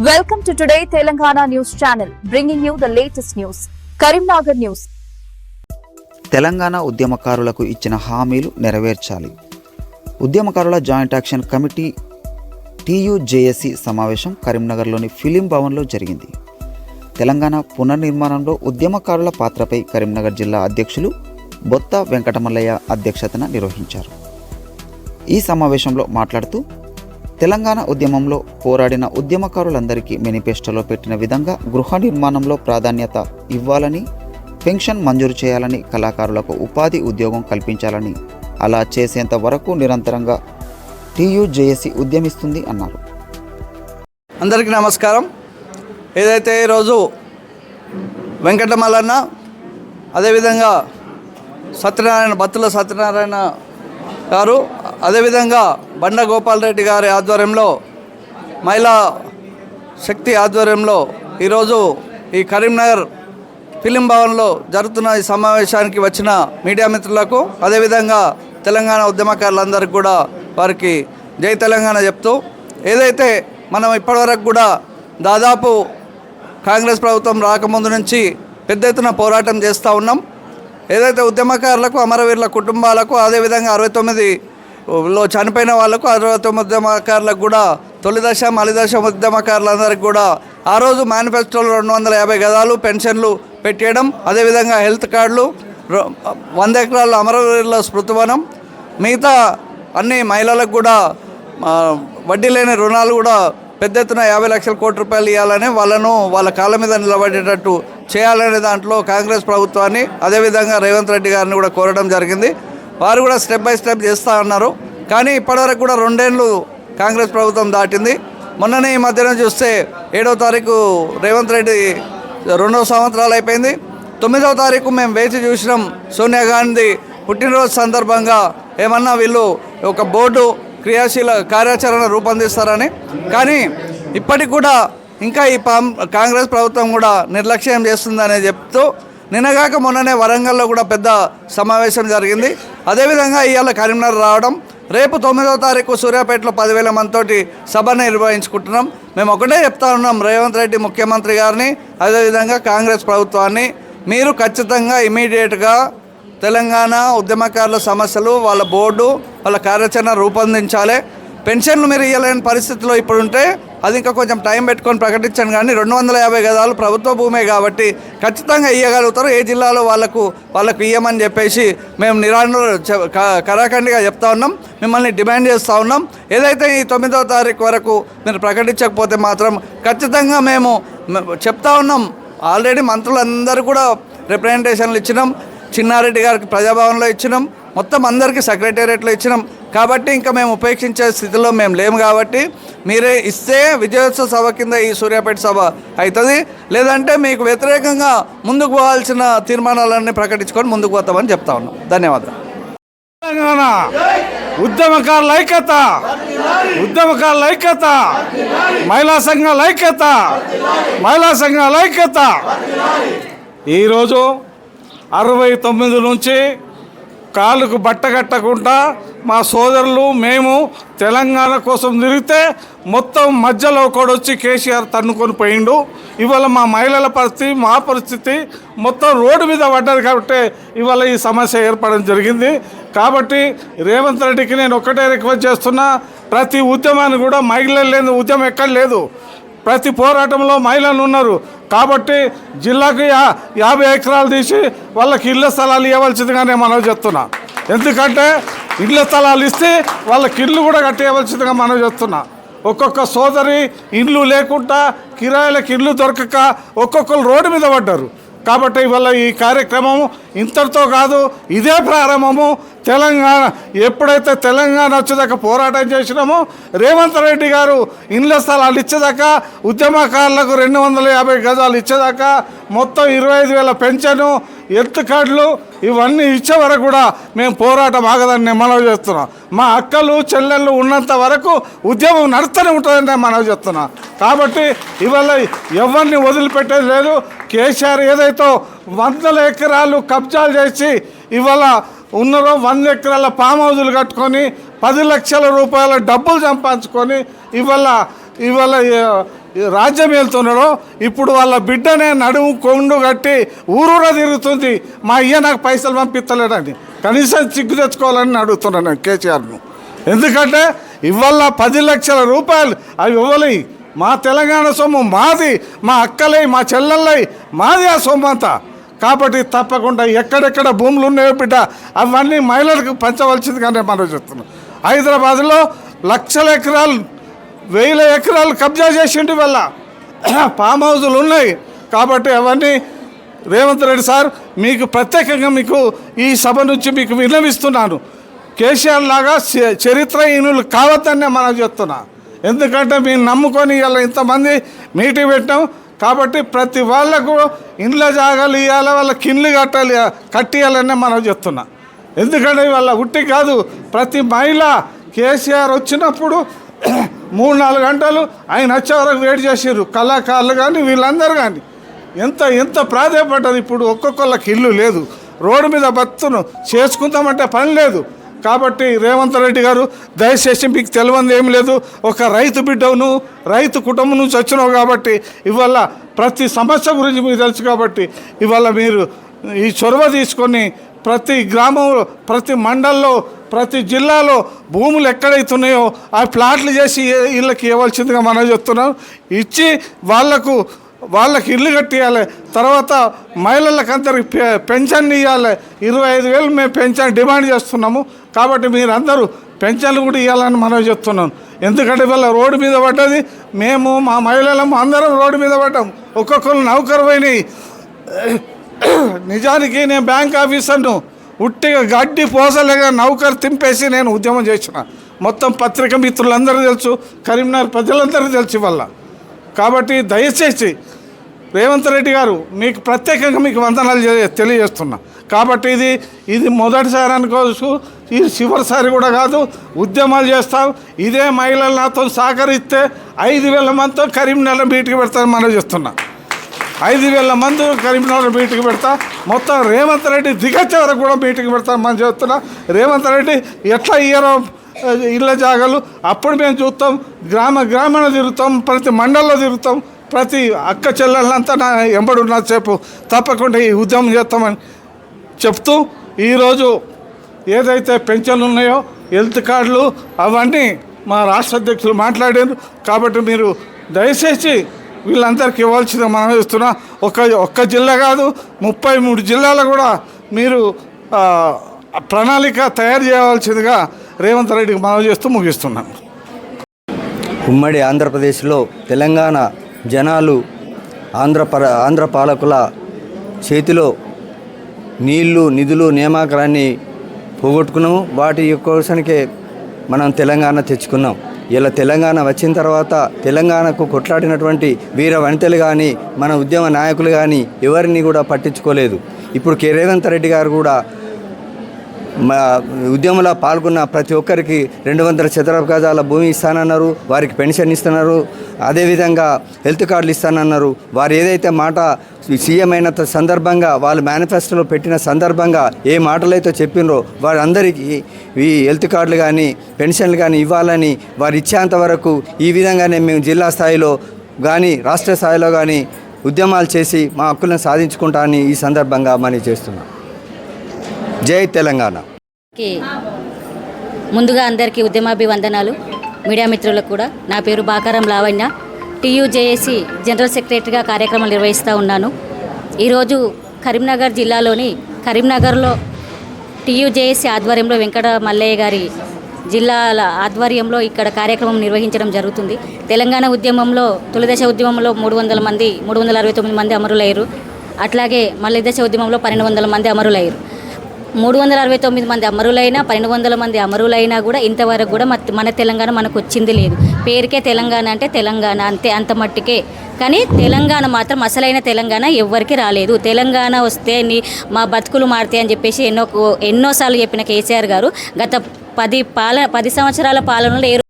Welcome to Today Telangana News Channel, bringing you the latest news. Karimnagar News. Telangana ఉద్యమకారులకు ఇచ్చిన హామీలు నెరవేర్చాలి. ఉద్యమకారుల జాయింట్ యాక్షన్ కమిటీ TUJSC సమావేశం కరీంనగర్లోని ఫిలిం భవన్లో జరిగింది. తెలంగాణ పునర్నిర్మాణంలో ఉద్యమకారుల పాత్రపై కరీంనగర్ జిల్లా అధ్యక్షులు బొత్త వెంకటమల్లయ్య అధ్యక్షతన నిర్వహించారు. ఈ సమావేశంలో మాట్లాడుతూ తెలంగాణ ఉద్యమంలో పోరాడిన ఉద్యమకారులందరికీ మేనిఫెస్టోలో పెట్టిన విధంగా గృహ నిర్మాణంలో ప్రాధాన్యత ఇవ్వాలని, పెన్షన్ మంజూరు చేయాలని, కళాకారులకు ఉపాధి ఉద్యోగం కల్పించాలని, అలా చేసేంత వరకు నిరంతరంగా TUJSC ఉద్యమిస్తుంది అన్నారు. అందరికీ నమస్కారం. ఏదైతే ఈరోజు వెంకటమల్లన్న అదేవిధంగా బత్తుల సత్యనారాయణ గారు అదేవిధంగా బండ గోపాల్ రెడ్డి గారి ఆధ్వర్యంలో మహిళా శక్తి ఆధ్వర్యంలో ఈరోజు ఈ కరీంనగర్ ఫిలిం భవన్లో జరుగుతున్న ఈ సమావేశానికి వచ్చిన మీడియా మిత్రులకు అదేవిధంగా తెలంగాణ ఉద్యమకారులందరికీ కూడా వారికి జై తెలంగాణ చెప్తూ, ఏదైతే మనం ఇప్పటివరకు కూడా దాదాపు కాంగ్రెస్ ప్రభుత్వం రాకముందు నుంచి పెద్ద ఎత్తున పోరాటం చేస్తూ ఉన్నాం. ఏదైతే ఉద్యమకారులకు, అమరవీరుల కుటుంబాలకు, అదేవిధంగా 69లో చనిపోయిన వాళ్లకు, 69 ఉద్యమకారులకు కూడా తొలి దశ మలి దశ ఉద్యమకారులందరికీ కూడా ఆ రోజు మేనిఫెస్టోలో 250 గదాలు పెన్షన్లు పెట్టేయడం, అదేవిధంగా హెల్త్ కార్డులు, 100 ఎకరాల అమరవీరుల స్మృతివనం, మిగతా అన్ని మహిళలకు కూడా వడ్డీ లేని రుణాలు కూడా పెద్ద ఎత్తున 50 లక్షల కోట్ల రూపాయలు ఇవ్వాలని, వాళ్ళ కాళ్ళ మీద నిలబడేటట్టు చేయాలనే దాంట్లో కాంగ్రెస్ ప్రభుత్వాన్ని అదేవిధంగా రేవంత్ రెడ్డి గారిని కూడా కోరడం జరిగింది. వారు కూడా స్టెప్ బై స్టెప్ చేస్తూ ఉన్నారు. కానీ ఇప్పటివరకు కూడా 2 ఏళ్ళు కాంగ్రెస్ ప్రభుత్వం దాటింది. మొన్ననే ఈ మధ్యన చూస్తే 7వ తారీఖు రేవంత్ రెడ్డి 2వ సంవత్సరాలు అయిపోయింది. 9వ తారీఖు మేము వేచి చూసినాం సోనియా గాంధీ పుట్టినరోజు సందర్భంగా ఏమన్నా వీళ్ళు ఒక బోర్డు క్రియాశీల కార్యాచరణ రూపొందిస్తారని. కానీ ఇప్పటికి కూడా ఇంకా ఈ కాంగ్రెస్ ప్రభుత్వం కూడా నిర్లక్ష్యం చేస్తుందని చెప్తూ నిన్నగాక మొన్ననే వరంగల్లో కూడా పెద్ద సమావేశం జరిగింది. అదేవిధంగా ఇవాళ కరీంనగర్ రావడం, రేపు 9వ తారీఖు సూర్యాపేటలో 10,000 మందితోటి సభ నిర్వహించుకుంటున్నాం. మేము ఒకటే చెప్తా ఉన్నాం రేవంత్ రెడ్డి ముఖ్యమంత్రి గారిని, అదేవిధంగా కాంగ్రెస్ ప్రభుత్వాన్ని, మీరు ఖచ్చితంగా ఇమీడియట్గా తెలంగాణ ఉద్యమకారుల సమస్యలు, వాళ్ళ బోర్డు, వాళ్ళ కార్యాచరణ రూపొందించాలి. పెన్షన్లు మీరు ఇవ్వలేని పరిస్థితిలో ఇప్పుడు ఉంటే అది ఇంకా కొంచెం టైం పెట్టుకొని ప్రకటించండి. కానీ 250 గదాలు ప్రభుత్వ భూమే కాబట్టి ఖచ్చితంగా ఇవ్వగలుగుతారు. ఏ జిల్లాలో వాళ్ళకు ఇవ్వమని చెప్పేసి మేము కరాఖండిగా చెప్తా ఉన్నాం. మిమ్మల్ని డిమాండ్ చేస్తూ ఉన్నాం. ఏదైతే ఈ 9వ తారీఖు వరకు మీరు ప్రకటించకపోతే మాత్రం ఖచ్చితంగా మేము చెప్తా ఉన్నాం. ఆల్రెడీ మంత్రులందరూ కూడా రిప్రజెంటేషన్లు ఇచ్చినాం. చిన్నారెడ్డి గారికి ప్రజాభవన్లో ఇచ్చినాం, మొత్తం అందరికీ సెక్రటేరియట్లో ఇచ్చినాం. కాబట్టి ఇంకా మేము ఉపేక్షించే స్థితిలో మేము లేము. కాబట్టి మీరే ఇస్తే విజయోత్సవ సభ కింద ఈ సూర్యాపేట సభ అవుతుంది. లేదంటే మీకు వ్యతిరేకంగా ముందుకు పోవాల్సిన తీర్మానాలన్నీ ప్రకటించుకొని ముందుకు పోతామని చెప్తా ఉన్నాం. ధన్యవాదాలు. తెలంగాణ ఉద్యమకారుల ఐక్యత, ఉద్యమకారుల ఐక్యత, మహిళా సంఘాల ఐక్యత, మహిళా సంఘాల ఐక్యత. ఈరోజు 69 నుంచి కాళ్ళకు బట్ట కట్టకుండా మా సోదరులు మేము తెలంగాణ కోసం తిరిగితే మొత్తం మధ్యలో ఒకడు వచ్చి కేసీఆర్ తన్నుకొని పోయిండు. ఇవాళ మా మహిళల పరిస్థితి, మా పరిస్థితి మొత్తం రోడ్డు మీద పడ్డది. కాబట్టి ఇవాళ ఈ సమస్య ఏర్పడడం జరిగింది. కాబట్టి రేవంత్ రెడ్డికి నేను ఒక్కటే రిక్వెస్ట్ చేస్తున్నా, ప్రతి ఉద్యమాన్ని కూడా మహిళలు లేని ఉద్యమం ఎక్కడ లేదు. ప్రతి పోరాటంలో మహిళలు ఉన్నారు. కాబట్టి జిల్లాకు 50 ఎకరాలు తీసి వాళ్ళకి ఇళ్ల స్థలాలు ఇవ్వవలసిందిగా నేను మనవి చేస్తున్నా. ఎందుకంటే ఇళ్ల స్థలాలు ఇస్తే వాళ్ళకి ఇల్లు కూడా కట్టేయవలసిందిగా మనవి చేస్తున్నా. ఒక్కొక్క సోదరి ఇల్లు లేకుండా కిరాయిలకు ఇల్లు దొరకక ఒక్కొక్కరు రోడ్డు మీద పడ్డారు. కాబట్టి ఇవాళ ఈ కార్యక్రమం ఇంతటితో కాదు, ఇదే ప్రారంభము. తెలంగాణ ఎప్పుడైతే తెలంగాణ వచ్చేదాకా పోరాటం చేసినామో రేవంత్ రెడ్డి గారు ఇండ్ల స్థలాలు ఇచ్చేదాకా, ఉద్యమకారులకు 250 గజాలు ఇచ్చేదాకా, మొత్తం 25,000 పెన్షను, హెల్త్ కార్డులు ఇవన్నీ ఇచ్చే వరకు కూడా మేము పోరాటం ఆగదని నేను మనవి చేస్తున్నాం. మా అక్కలు చెల్లెళ్ళు ఉన్నంత వరకు ఉద్యమం నడుస్తూనే ఉంటుందని నేను మనవి చేస్తున్నా. కాబట్టి ఇవాళ ఎవరిని వదిలిపెట్టేది లేదు. కేసీఆర్ ఏదైతే 100 ఎకరాలు కబ్జాలు చేసి ఇవాళ ఉన్నారో, 100 ఎకరాల ఫామ్ హౌజులు కట్టుకొని 10 లక్షల రూపాయల డబ్బులు సంపాదించుకొని ఇవాళ రాజ్యం వెళ్తున్నాడో ఇప్పుడు వాళ్ళ బిడ్డనే నడుము కొండు కట్టి ఊరూరా తిరుగుతుంది. మా అయ్య నాకు పైసలు పంపిస్తలేడని కనీసం సిగ్గు తెచ్చుకోవాలని అడుగుతున్నాను నేను కేసీఆర్ను. ఎందుకంటే ఇవాళ 10 లక్షల రూపాయలు అవి ఇవ్వలే. మా తెలంగాణ సొమ్ము మాది, మా అక్కలై మా చెల్లెళ్ళై మాది ఆ సొమ్ము అంతా. కాబట్టి తప్పకుండా ఎక్కడెక్కడ భూములు ఉన్నాయో బిడ్డ అవన్నీ మహిళలకు పంచవలసిందిగానే మనం చెప్తున్నాం. హైదరాబాద్లో లక్షల ఎకరాలు 1000 ఎకరాలు కబ్జా చేసిండు వల్ల ఫామ్ హౌజులు ఉన్నాయి. కాబట్టి అవన్నీ రేవంత్ రెడ్డి సార్ మీకు ప్రత్యేకంగా మీకు ఈ సభ నుంచి మీకు విన్నవిస్తున్నాను. కేసీఆర్ లాగా చరిత్రహీనులు కావద్దనే మనం చెప్తున్నా. ఎందుకంటే మీరు నమ్ముకొని ఇలా ఇంతమంది మీటింగ్ పెట్టాం కాబట్టి ప్రతి వాళ్ళకు ఇండ్ల జాగాలు ఇవ్వాలి, వాళ్ళకి ఇండ్లు కట్టియాలనే మనం చెప్తున్నా. ఎందుకంటే వాళ్ళ ఉట్టి కాదు, ప్రతి మహిళ కేసీఆర్ వచ్చినప్పుడు 3-4 గంటలు ఆయన వచ్చే వరకు వెయిట్ చేసారు. కళాకారులు కానీ వీళ్ళందరూ కానీ ఎంత ప్రాధాన్యపడ్డది. ఇప్పుడు ఒక్కొక్కళ్ళకి ఇల్లు లేదు, రోడ్డు మీద బతును చేసుకుందామంటే పని లేదు. కాబట్టి రేవంత్ రెడ్డి గారు దయచేసి మీకు తెలియదు ఏం లేదు, ఒక రైతు బిడ్డను రైతు కుటుంబం నుంచి వచ్చినావు కాబట్టి ఇవాళ ప్రతి సమస్య గురించి మీకు తెలుసు. కాబట్టి ఇవాళ మీరు ఈ చొరవ తీసుకొని ప్రతి గ్రామంలో, ప్రతి మండల్లో, ప్రతి జిల్లాలో భూములు ఎక్కడైతున్నాయో ఆ ప్లాట్లు చేసి వీళ్ళకి ఇవ్వాల్సిందిగా మనం చెప్తున్నాం. ఇచ్చి వాళ్ళకి ఇల్లు కట్టియాలి. తర్వాత మహిళలకు అందరికి పెన్షన్ ఇవ్వాలి. 25,000 మేము పెన్షన్ డిమాండ్ చేస్తున్నాము. కాబట్టి మీరందరూ పెన్షన్లు కూడా ఇవ్వాలని మనం చెప్తున్నాం. ఎందుకంటే వీళ్ళ రోడ్డు మీద పడ్డది, మేము మా మహిళలము అందరం రోడ్డు మీద పడ్డాం. ఒక్కొక్కరు నౌకరు పోయినాయి. నిజానికి నేను బ్యాంక్ ఆఫీసర్ను, ఉట్టిగా గడ్డి పోసలేగా నౌకరు తింపేసి నేను ఉద్యమం చేసిన. మొత్తం పత్రిక మిత్రులందరూ తెలుసు, కరీంనగర్ ప్రజలందరూ తెలుసు వల్ల. కాబట్టి దయచేసి రేవంత్ రెడ్డి గారు మీకు ప్రత్యేకంగా మీకు వందనాలు తెలియజేస్తున్నా. కాబట్టి ఇది మొదటిసారి అనుకోవచ్చు, ఇది చివరిసారి కూడా కాదు. ఉద్యమాలు చేస్తాం. ఇదే మహిళలు నాతో సహకరిస్తే 5,000 మందితో కరీంనగర్ మీటింగ్ పెడతాను మనం చేస్తున్నా. 5,000 మంది కరీంనగర్ మీటింగ్ పెడతా. మొత్తం రేవంత్ రెడ్డి దిగచ్చే వరకు కూడా మీటింగ్ పెడతాను మనం చెప్తున్నా. రేవంత్ రెడ్డి ఎట్లా ఇయ్యారో ఇళ్ళ జాగాలు అప్పుడు మేము చూస్తాం. గ్రామాన తిరుగుతాం, ప్రతి మండలంలో తిరుగుతాం. ప్రతి అక్క చెల్లెళ్ళంతా నా ఎంబడి ఉన్నసేపు తప్పకుండా ఈ ఉద్యమం చేస్తామని చెప్తూ, ఈరోజు ఏదైతే పెన్షన్లు ఉన్నాయో హెల్త్ కార్డులు అవన్నీ మా రాష్ట్ర అధ్యక్షులు మాట్లాడారు. కాబట్టి మీరు దయచేసి వీళ్ళందరికీ ఇవ్వాల్సిందిగా మనం ఇస్తున్నా. ఒక్క జిల్లా కాదు, 33 జిల్లాలు కూడా మీరు ప్రణాళిక తయారు చేయవలసిందిగా రేవంత్ రెడ్డికి మనం చేస్తూ ముగిస్తున్నాను. ఉమ్మడి ఆంధ్రప్రదేశ్లో తెలంగాణ జనాలు ఆంధ్ర పాలకుల చేతిలో నీళ్లు, నిధులు, నియామకాలన్నీ పోగొట్టుకున్నాము. వాటి కోసానికే మనం తెలంగాణ తెచ్చుకున్నాం. ఇలా తెలంగాణ వచ్చిన తర్వాత తెలంగాణకు కొట్లాడినటువంటి వీర వనితలు కానీ మన ఉద్యమ నాయకులు కానీ ఎవరిని కూడా పట్టించుకోలేదు. ఇప్పుడు రేవంత్ రెడ్డి గారు కూడా ఉద్యమంలో పాల్గొన్న ప్రతి ఒక్కరికి 200 చదరపు గజాల భూమి ఇస్తానన్నారు, వారికి పెన్షన్ ఇస్తున్నారు, అదేవిధంగా హెల్త్ కార్డులు ఇస్తానన్నారు. వారు ఏదైతే మాట సీఎం అయిన సందర్భంగా వాళ్ళు మేనిఫెస్టోలో పెట్టిన సందర్భంగా ఏ మాటలైతే చెప్పినరో వారందరికీ ఈ హెల్త్ కార్డులు కానీ పెన్షన్లు కానీ ఇవ్వాలని వారు ఇచ్చేంత వరకు ఈ విధంగానే మేము జిల్లా స్థాయిలో కానీ రాష్ట్ర స్థాయిలో కానీ ఉద్యమాలు చేసి మా హక్కులను సాధించుకుంటామని ఈ సందర్భంగా మనవి చేస్తున్నాం. జై తెలంగాణ. ముందుగా అందరికీ ఉద్యమాభివందనాలు. మీడియా మిత్రులకు కూడా. నా పేరు బాకారం లావణ్య. TUJAC జనరల్ సెక్రటరీగా కార్యక్రమాలు నిర్వహిస్తూ ఉన్నాను. ఈరోజు కరీంనగర్ జిల్లాలోని కరీంనగర్లో TUJAC ఆధ్వర్యంలో వెంకట మల్లయ్య గారి జిల్లాల ఆధ్వర్యంలో ఇక్కడ కార్యక్రమం నిర్వహించడం జరుగుతుంది. తెలంగాణ ఉద్యమంలో తొలిదశ ఉద్యమంలో 369 మంది అమరులయ్యారు. అట్లాగే మళ్ళీ దశ ఉద్యమంలో 1200 మంది అమరులయ్యారు. 369 మంది అమరులైనా 1200 మంది అమరులైనా కూడా ఇంతవరకు కూడా మన తెలంగాణ మనకు వచ్చింది లేదు. పేరుకే తెలంగాణ అంటే తెలంగాణ అంతే, అంత మట్టుకే. కానీ తెలంగాణ మాత్రం అసలైన తెలంగాణ ఎవ్వరికి రాలేదు. తెలంగాణ వస్తే మా బతుకులు మారుతాయి అని చెప్పేసి ఎన్నోసార్లు చెప్పిన కేసీఆర్ గారు గత 10 సంవత్సరాల పాలనలో